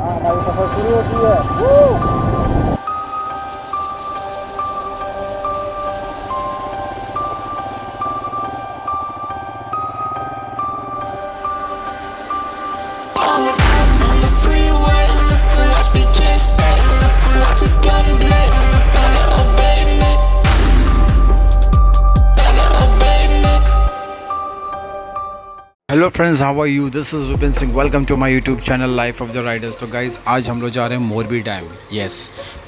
हमारी सफर शुरू होती है। Hello friends, how are you? This is Rupin Singh. Welcome to my YouTube channel life of the riders. तो guys, आज हम लोग जा रहे हैं मोरबी डैम। यस,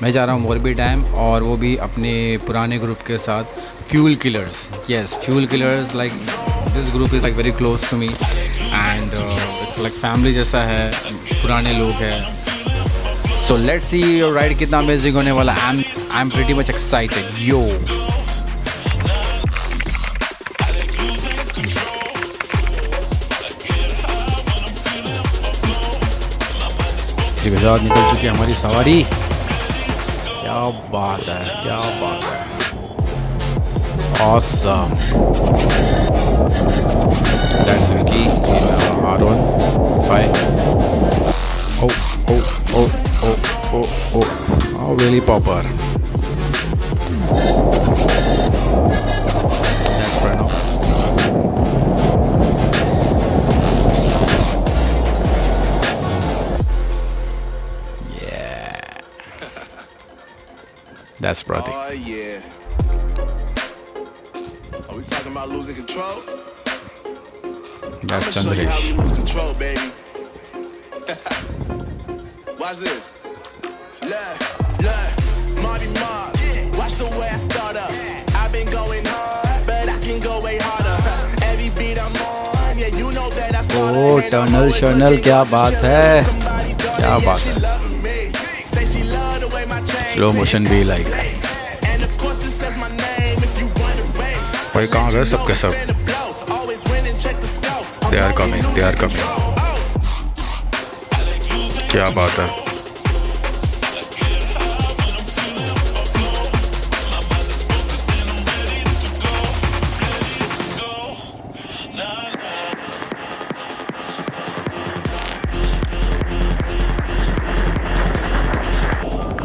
मैं जा रहा हूँ मोरबी डैम, और वो भी अपने पुराने ग्रुप के साथ, Fuel Killers. Yes, Fuel Killers, like this group is like very close to me and it's like family जैसा है, पुराने लोग हैं। So let's see your ride कितना अमेजिंग होने वाला। I am pretty much excited yo. निकल चुकी है हमारी सवारी। क्या बात है, क्या बात है। Awesome. That's Vicky R1 5। Oh, really popper. That's Pranav. That's Pratik. Oh yeah. Are we talking about losing control? That's Show you how we Chandresh. lose control, baby. Watch this. Look, Marty Mark. Watch the way I start up. I've been going hard, but I can go way harder. Every beat I'm on, yeah, you know that I started. Oh, tunnel, क्या बात है, क्या बात है। Slow motion भी like. भाई कहाँ गए सबके सब? They are coming. क्या बात है।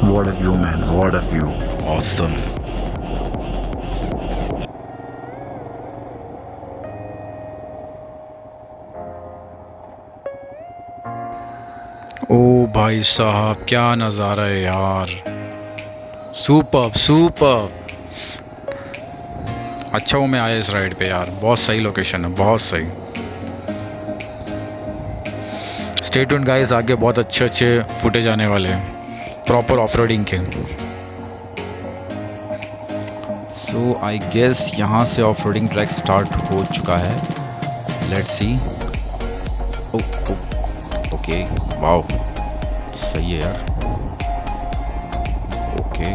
What a view, man, what a view. Awesome. ओ भाई साहब, क्या नज़ारा है यार। सुपर। अच्छा हूँ मैं आया इस राइड पे यार, बहुत सही लोकेशन है, बहुत सही। स्टे ट्यून्ड गाइस, आगे बहुत अच्छे फुटेज आने वाले हैं, प्रॉपर ऑफ रोडिंग के। सो आई गेस यहाँ से ऑफ रोडिंग ट्रैक स्टार्ट हो चुका है। Let's see. ओके, वाओ, सही है यार। ओके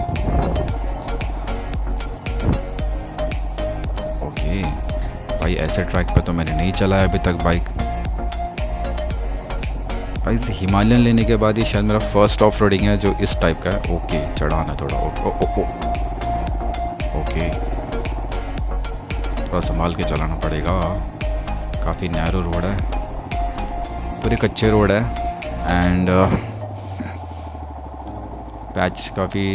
भाई, ऐसे ट्रैक पे तो मैंने नहीं चला है अभी तक बाइक। भाई हिमालयन लेने के बाद ही शायद मेरा फर्स्ट ऑफ रोडिंग है जो इस टाइप का है। ओके, चढ़ाना थोड़ा। ओके, थोड़ा संभाल के चलाना पड़ेगा, काफ़ी नैरो रोड है, पूरे कच्चे रोड है एंड पैच काफ़ी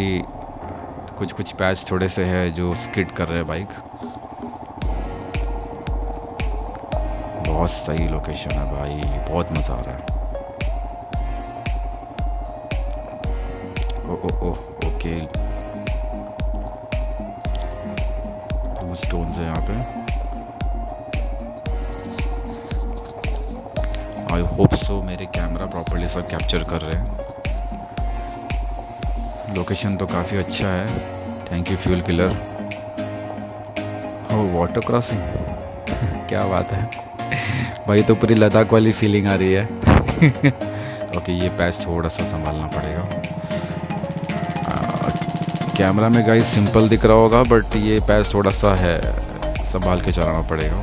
कुछ पैच थोड़े से है जो स्किड कर रहे हैं बाइक। बहुत सही लोकेशन है भाई, बहुत मज़ा आ रहा है। ओके, 2 स्टोन्स है यहाँ पे। आई होप सो मेरे कैमरा प्रॉपर्ली सब कैप्चर कर रहे हैं। लोकेशन तो काफ़ी अच्छा है। Thank you fuel killer. Oh, water crossing क्या बात है भाई, तो पूरी लद्दाख वाली फीलिंग आ रही है। ओके, ये पैच थोड़ा सा संभालना पड़ेगा। कैमरा में गाइस सिंपल दिख रहा होगा, बट ये पैच थोड़ा सा है, संभाल के चलाना पड़ेगा।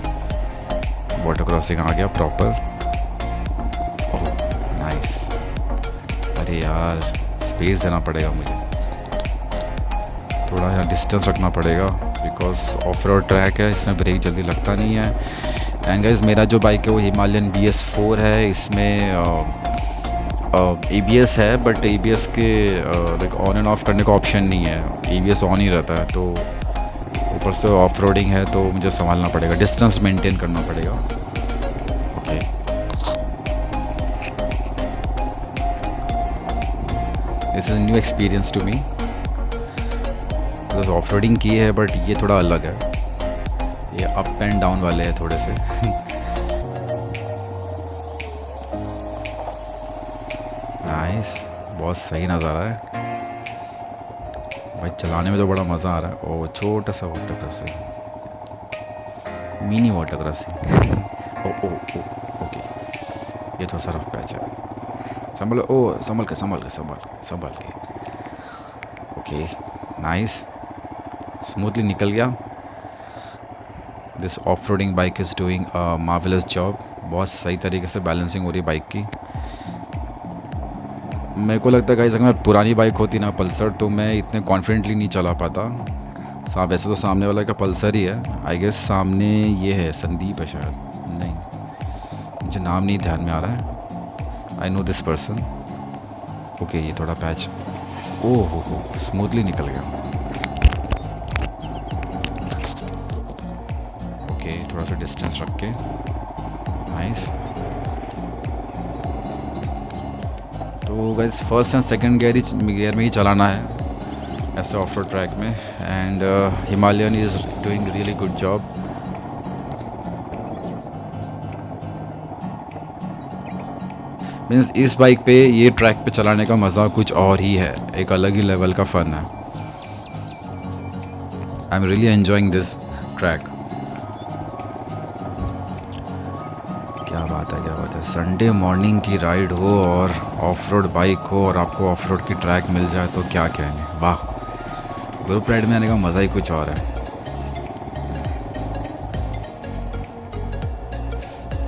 वाटर क्रॉसिंग आ गया प्रॉपर। Oh nice. अरे यार, स्पेस देना पड़ेगा मुझे, थोड़ा यहाँ डिस्टेंस रखना पड़ेगा, बिकॉज ऑफ रोड ट्रैक है, इसमें ब्रेक जल्दी लगता नहीं है। एंड गाइस, मेरा जो बाइक है वो हिमालयन BS4 है। इसमें ABS है, बट ABS के लाइक ऑन एंड ऑफ करने का ऑप्शन नहीं है, ABS ऑन ही रहता है। तो ऊपर से ऑफ रोडिंग है तो मुझे संभालना पड़ेगा, डिस्टेंस मेंटेन करना पड़ेगा। Okay, this is new experience to me, बस ऑफ रोडिंग की है, बट ये थोड़ा अलग है, ये अप एंड डाउन वाले हैं थोड़े से। नाइस, बहुत सही नज़ारा है भाई, चलाने में तो बड़ा मज़ा आ रहा है। ओ छोटा सा water crossing, mini water crossing. ओ ओ ओ ओके, ये थोड़ा सा रफ पैच है, संभल, ओ संभल के संभल के संभल के संभल के। ओके नाइस, स्मूथली निकल गया। This off roading bike is doing a marvellous job, बहुत सही तरीके से बैलेंसिंग हो रही है बाइक की। मेरे को लगता है गाइस, अगर मैं पुरानी बाइक होती ना पल्सर, तो मैं इतने कॉन्फिडेंटली नहीं चला पाता। वैसे तो सामने वाला का पल्सर ही है, आई गेस सामने ये है संदीप है शायद, नहीं मुझे नाम नहीं ध्यान में आ रहा है। I know this person. Okay, ये थोड़ा पैच, ओह हो स्मूथली निकल गया। ओके, थोड़ा सा डिस्टेंस रख के, नाइस। तो guys first and second gear में ही चलाना है ऐसे ऑफ रोड ट्रैक में, and Himalayan is doing really good job. Means इस बाइक पे ये ट्रैक पे चलाने का मज़ा कुछ और ही है, एक अलग ही लेवल का फ़न है। I am really enjoying this track. क्या बात है, क्या बात है, संडे मॉर्निंग की राइड हो और ऑफ रोड बाइक हो और आपको ऑफ रोड की ट्रैक मिल जाए तो क्या कहने, वाह। ग्रुप राइड में आने का मज़ा ही कुछ और है,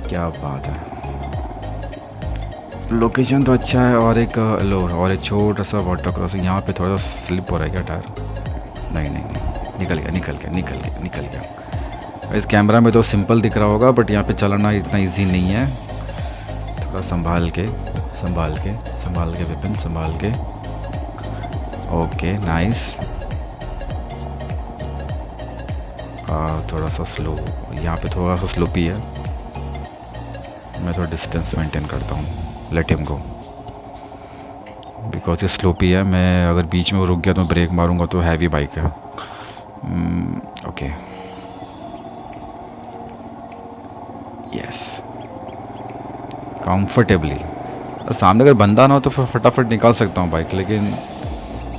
क्या बात है। लोकेशन तो अच्छा है, और एक और एक छोटा सा वाटर क्रॉसिंग, यहाँ पे थोड़ा सा स्लिप हो रहा है क्या टायर? नहीं नहीं नहीं, निकल गया निकल गया निकल गया निकल गया। इस कैमरा में तो सिंपल दिख रहा होगा, बट यहाँ पे चलाना इतना इजी नहीं है, थोड़ा संभाल के संभाल के संभाल के विपिन, संभाल के। ओके नाइस, थोड़ा सा स्लो, यहाँ पे थोड़ा सा स्लोपी है, मैं थोड़ा डिस्टेंस मेंटेन करता हूँ, लेट हिम गो, बिकॉज ये स्लोपी है। मैं अगर बीच में वो रुक गया तो ब्रेक मारूंगा तो हैवी बाइक है। Okay yes, comfortably. सामने अगर बंदा ना हो तो फटाफट निकाल सकता हूँ बाइक, लेकिन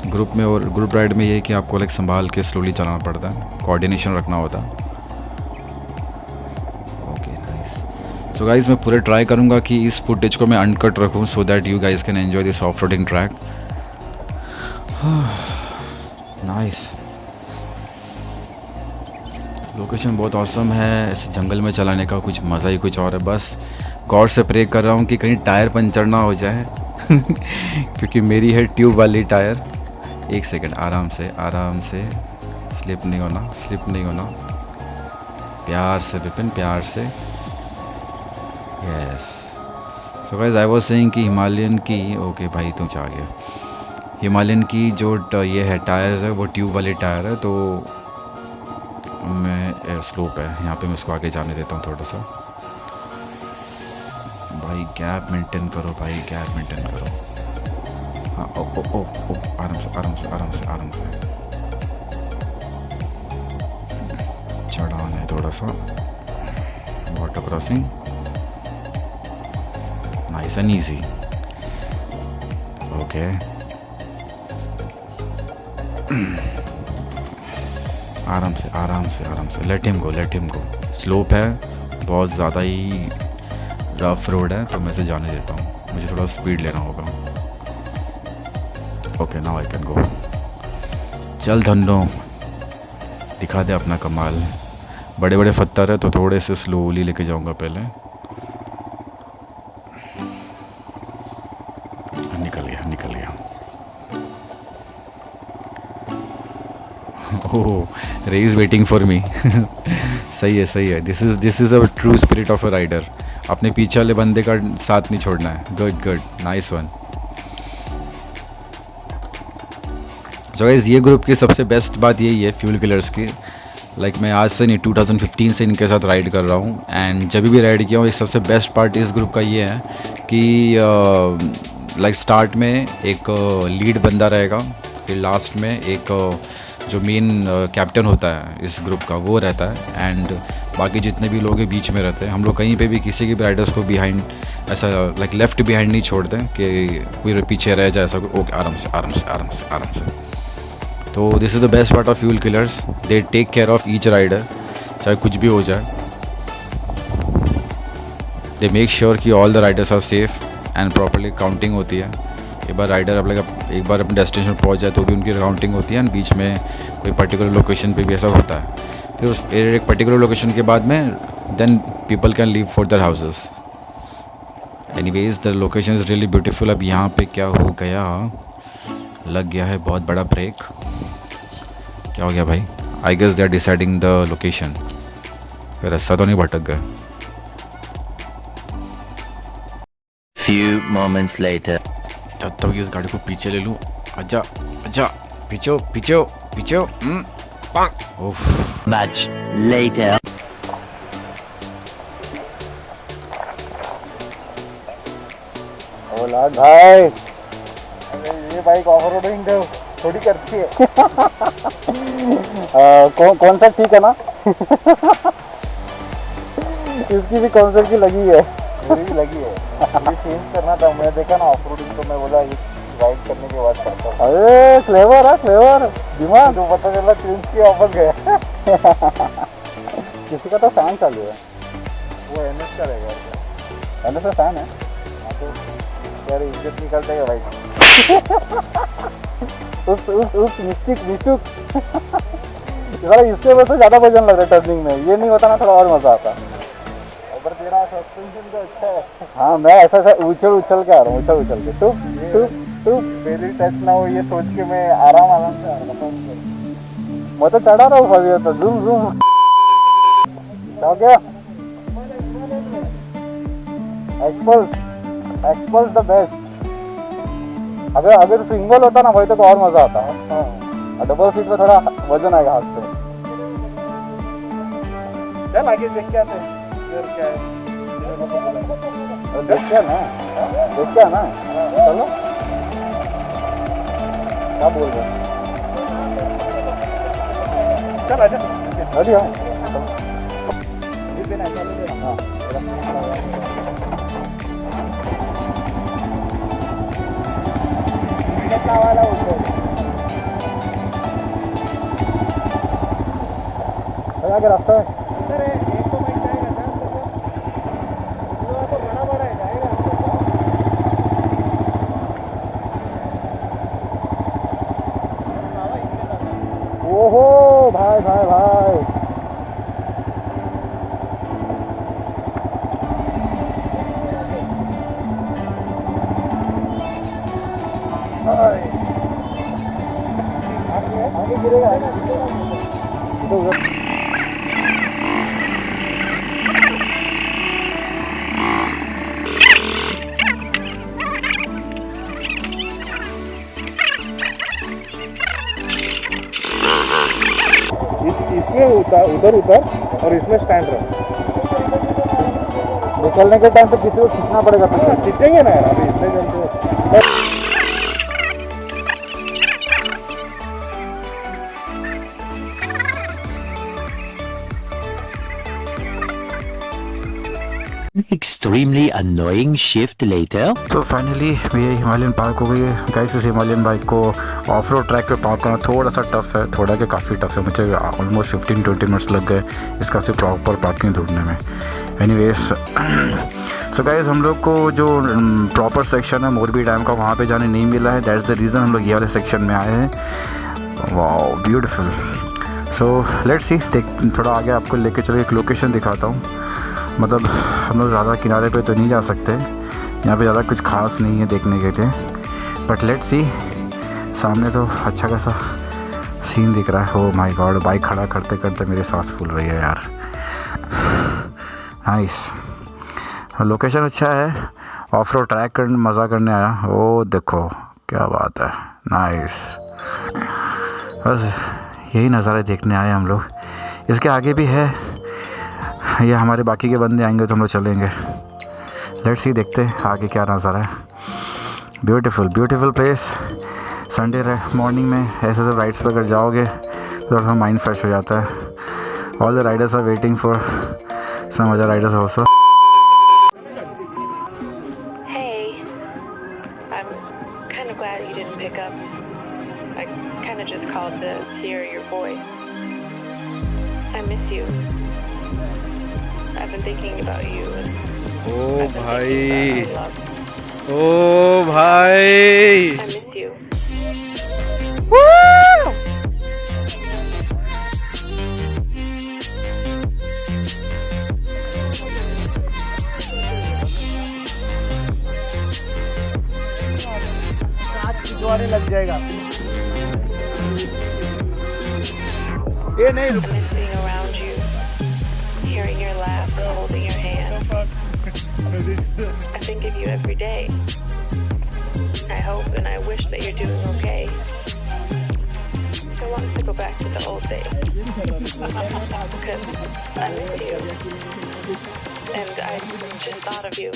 ग्रुप में और ग्रुप राइड में ये है कि आपको लाइक संभाल के स्लोली चलाना पड़ता है, कोऑर्डिनेशन रखना होता है। Okay nice. सो गाइस, मैं पूरे ट्राई करूँगा कि इस फुटेज को मैं अनकट रखूँ, so that you guys can enjoy this off roading track. Nice, location बहुत ऑसम है, ऐसे जंगल में चलाने का कुछ मज़ा ही कुछ और है। बस गॉड से प्रे कर रहा हूँ कि कहीं टायर पंचर ना हो जाए क्योंकि मेरी है ट्यूब वाली टायर। एक सेकंड, आराम से आराम से, स्लिप नहीं होना, स्लिप नहीं होना, प्यार से विपिन, प्यार से। Yes. So guys, I was saying कि हिमालयन की, ओके भाई तुम आ गया, हिमालयन की जो ये है टायर्स है वो ट्यूब वाले टायर है, तो मैं स्लोप है यहाँ पे, मैं उसको आगे जाने देता हूँ थोड़ा सा। भाई गैप मेंटेन करो, भाई गैप मेंटेन करो। हाँ, ओ ओ ओ ओ, आराम से आराम से आराम से आराम से, चढ़ान है थोड़ा सा, water crossing, nice and easy. Okay आराम से आराम से आराम से, let him go, let him go. Slope है, बहुत ज़्यादा ही रफ रोड है, तो मैं इसे जाने देता हूँ, मुझे थोड़ा स्पीड लेना होगा। Okay now I can go. चल धन्नो, दिखा दे अपना कमाल। बड़े बड़े पत्थर है तो थोड़े से स्लोली लेके जाऊँगा पहले। निकल गया निकल गया। ओह, रे इज़ वेटिंग फॉर मी। सही है सही है, this is a true spirit of a rider. अपने पीछे वाले बंदे का साथ नहीं छोड़ना है। Good good, nice one. जो गाइस ये ग्रुप की सबसे बेस्ट बात यही है फ्यूल किलर्स की, लाइक मैं आज से नहीं 2015 से इनके साथ राइड कर रहा हूँ एंड जब भी राइड किया हूँ, एक सबसे बेस्ट पार्ट इस ग्रुप का ये है कि लाइक स्टार्ट में एक लीड बंदा रहेगा, फिर लास्ट में एक जो मेन कैप्टन होता है इस ग्रुप का वो रहता है एंड बाकी जितने भी लोग बीच में रहते हैं। हम लोग कहीं पे भी किसी के भी राइडर्स को बिहाइंड ऐसा लाइक लेफ्ट बिहाइंड नहीं छोड़ते कि कोई पीछे रह जाए ऐसा, ओके आराम से आराम से आराम से आराम से। तो this is the best part of Fuel Killers, they take care of each rider, चाहे कुछ भी हो जाए। दे मेक श्योर कि all the riders are safe and properly counting होती है। एक बार राइडर एक बार अपने डेस्टिनेशन पहुंच जाए तो भी उनकी काउंटिंग होती है एंड बीच में कोई पर्टिकुलर लोकेशन पे भी ऐसा होता है। फिर उस एक पर्टिकुलर लोकेशन के बाद में then people can leave for their houses. Anyways the location is really beautiful. अब यहाँ पे क्या हो गया, लग गया है बहुत बड़ा ब्रेक। क्या हो गया भाई? I guess they are deciding the location. फिर रास्ता तो नहीं भटक गया? Few moments later. जब तक इस गाड़ी को पीछे ले लूँ। अच्छा अच्छा पीछे पीछे पीछे ओफ। Much later. ओला भाई, अरे ये बाइक ऑफ रोडिंग थोड़ी करती है। कौन सा ठीक है ना? इसकी भी कौन सा की लगी है? मेरी भी लगी है। मुझे चेंज करना था, मैं देखा ना ऑफ रोडिंग तो मैं बोला राइड करने के बाद करता हूँ। अरे क्लेवर है, क्लेवर दिमाग तो पता चला चेंज की ऑफर गया। किसी का तो फैन चालू है, वो एनएस का रहेगा। एनएस का फैन है तो यार इज्जत निकलता है भाई। उस मिस्टिक थोड़ा इसके वजह से ज़्यादा वजन लग रहा है टर्निंग में, ये नहीं होता ना थोड़ा और मज़ा आता। और तेरा सस्पेंशन तो अच्छा है। हाँ मैं ऐसा उछल के आ रहा हूँ, उछल के टूप पहली टच ना हो ये सोच के मैं आराम से आ रहा हूँ। मैं तो चढ़ा रहा हूँ अभी तो जूम क्या हो गया? XPulse the best. अगर सिंगल होता ना भाई तो और मजा आता है। हाँ डबल सीट में थोड़ा वजन आएगा हाथ से। चल आगे देख के आते हैं क्या है। देख क्या ना चलो क्या बोल रहे? चल आजा अभी हाँ वाला आगे रास्ता है। ओहो भाई भाई भाई आगे गिरेगा। इसमें उधर और इसमें स्टैंड रहो। निकलने के टाइम पे किसी को खींचना पड़ेगा, खींचेंगे ना यार अभी इतने जन तो। Extremely annoying shift later. तो फाइनली मेरी हिमालयन पार्क हो गई है गाइस। इस हिमालयन बाइक को ऑफ रोड ट्रैक पे पार्क करना थोड़ा सा टफ है, थोड़ा क्या काफ़ी टफ है। मुझे ऑलमोस्ट 15-20 मिनट्स लग गए इसका से प्रॉपर पार्किंग ढूंढने में। एनीवेज सो गाइस हम लोग को जो प्रॉपर सेक्शन है मोरबी डैम का वहाँ पे जाने नहीं मिला है। दैट्स द रीज़न हम लोग ये वाले सेक्शन में आए हैं। Wow beautiful. सो लेट्स सी, थोड़ा आगे आपको लेके चलो, एक लोकेशन दिखाता हूँ। मतलब हम लोग ज़्यादा किनारे पे तो नहीं जा सकते, यहाँ पे ज़्यादा कुछ खास नहीं है देखने के लिए, बट लेट्स सी। सामने तो अच्छा खासा सीन दिख रहा है। ओ माय गॉड, बाइक खड़ा करते करते मेरी सांस फूल रही है यार। नाइस, लोकेशन अच्छा है, ऑफ रोड ट्रैक करने मज़ा करने आया। ओ देखो क्या बात है, नाइस। बस यही नज़ारे देखने आए हम लोग। इसके आगे भी है, ये हमारे बाकी के बंदे आएंगे तो हम लोग चलेंगे। लेट्स सी, देखते हैं आगे क्या नज़ारा है। Beautiful beautiful place. Sunday morning में ऐसे सब राइड्स पर अगर जाओगे तो थोड़ा सा माइंड फ्रेश हो जाता है। All the riders are waiting for some other riders also. Hey, I'm kind of glad you didn't pick up. I kind of just called to hear your voice. I miss you. I've been thinking about you. And oh I've been भाई, thinking about our love. Oh भाई, I miss you. लग जाएगा ये नहीं। I miss being around you, hearing your laugh and holding your hand. I think of you every day. I hope and I wish that you're doing okay. I want to go back to the old days because I miss you and I just thought of you.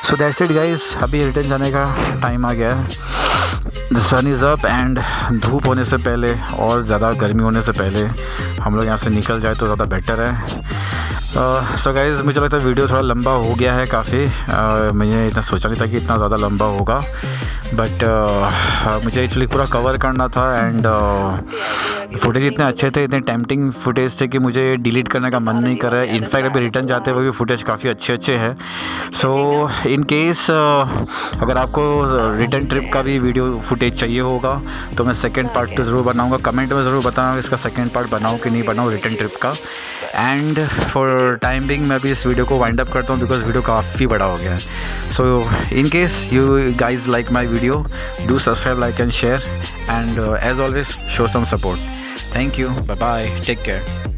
So that's it guys, अभी return जाने का time आ गया है। The sun is up and धूप होने से पहले और ज़्यादा गर्मी होने से पहले हम लोग यहाँ से निकल जाए तो ज़्यादा बेटर है। सो गाइस, मुझे लगता है वीडियो थोड़ा लंबा हो गया है काफ़ी। मैंने इतना सोचा नहीं था कि इतना ज़्यादा लंबा होगा, बट मुझे एक्चुअली पूरा कवर करना था एंड फुटेज इतने अच्छे थे, इतने टेम्पटिंग फुटेज थे कि मुझे डिलीट करने का मन नहीं कर रहा है। इनफैक्ट अभी रिटर्न जाते हुए भी फुटेज काफ़ी अच्छे हैं। सो इन केस अगर आपको रिटर्न ट्रिप का भी वीडियो फुटेज चाहिए होगा तो मैं सेकंड पार्ट तो ज़रूर बनाऊंगा। कमेंट में ज़रूर बताना इसका सेकंड पार्ट बनाऊँ कि नहीं बनाऊँ रिटर्न ट्रिप का। एंड फॉर टाइम बिंग मैं भी इस वीडियो को वाइंड अप करता हूँ बिकॉज वीडियो काफ़ी बड़ा हो गया है। So in case you guys like my video, do subscribe, like and share, and as always show some support. Thank you, bye bye, take care.